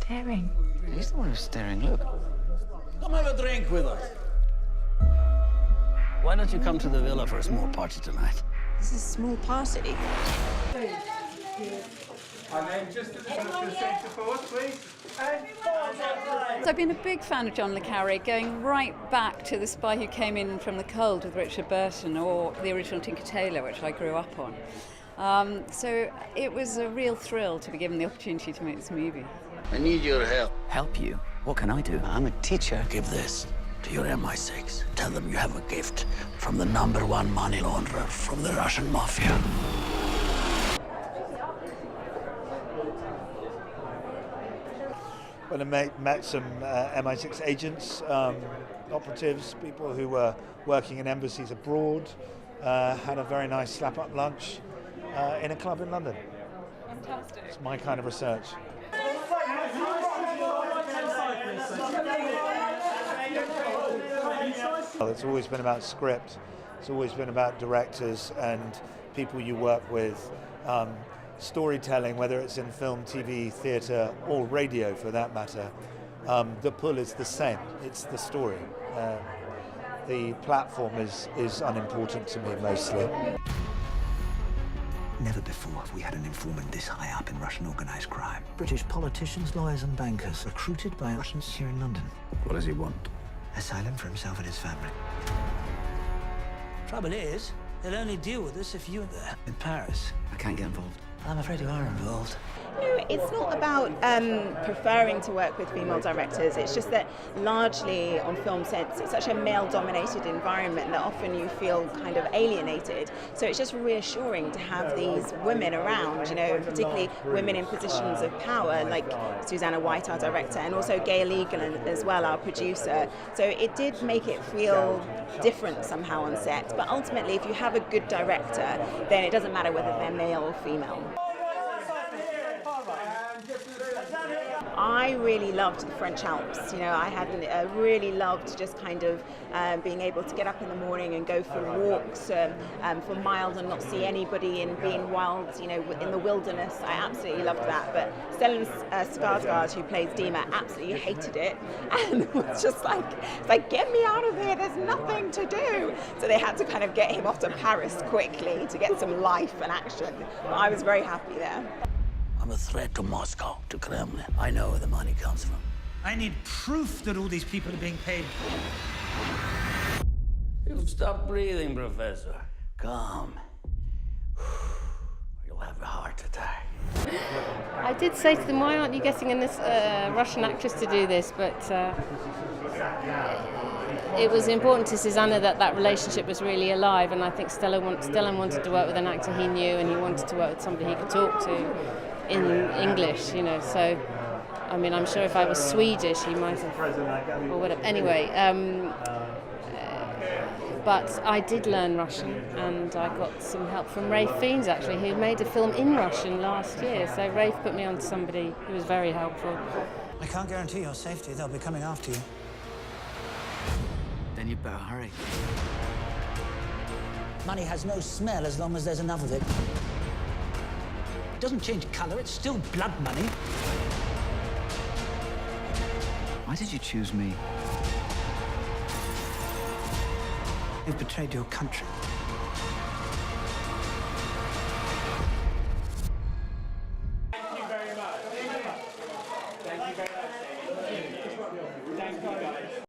staring? He's the one who's staring, look. Come have a drink with us. Why don't you come to the villa for a small party tonight? This is a small party. And then just at the centre forward, please. So I've been a big fan of John le Carre, going right back to The Spy Who Came In From the Cold with Richard Burton, or the original Tinker Tailor, which I grew up on. So it was a real thrill to be given the opportunity to make this movie. I need your help. Help you? What can I do? I'm a teacher. Give this to your MI6. Tell them you have a gift from the #1 money launderer from the Russian mafia. When I met some MI6 agents, operatives, people who were working in embassies abroad, had a very nice slap-up lunch in a club in London. Fantastic. It's my kind of research. Well, it's always been about script. It's always been about directors and people you work with. Storytelling, whether it's in film, TV, theatre, or radio for that matter, the pull is the same. It's the story. The platform is unimportant to me mostly. Never before have we had an informant this high up in Russian organised crime. British politicians, lawyers and bankers recruited by Russians here in London. What does he want? Asylum for himself and his family. Trouble is, they'll only deal with us if you're there in Paris. I can't get involved. I'm afraid you are involved. No, it's not about preferring to work with female directors. It's just that largely on film sets, it's such a male-dominated environment that often you feel kind of alienated. So it's just reassuring to have these women around, you know, particularly women in positions of power, like SUSANNA, our director, and also Gail Eagle as well, our producer. So it did make it feel different somehow on set. But ultimately, if you have a good director, then it doesn't matter whether they're male or female. I really loved the French Alps. You know, I really loved just kind of being able to get up in the morning and go for walks for miles and not see anybody and being wild, you know, in the wilderness. I absolutely loved that. But Stellan Skarsgård, who plays Dima, absolutely hated it and was just like, get me out of here, there's nothing to do. So they had to kind of get him off to Paris quickly to get some life and action. But I was very happy there. I'm a threat to Moscow, to Kremlin. I know where the money comes from. I need proof that all these people are being paid. You'll stop breathing, Professor. Calm. You'll have a heart attack. I did say to them, why aren't you getting a Russian actress to do this? But it was important to Susanna that relationship was really alive, and I think Stellan wanted to work with an actor he knew, and he wanted to work with somebody he could talk to in English, you know. So, I mean, I'm sure if I was Swedish, he might have, or whatever. Anyway, but I did learn Russian, and I got some help from Rafe Fiennes, actually, who made a film in Russian last year. So Rafe put me on to somebody who was very helpful. I can't guarantee your safety. They'll be coming after you. Then you'd better hurry. Money has no smell as long as there's enough of it. It doesn't change colour, it's still blood money. Why did you choose me? You've betrayed your country.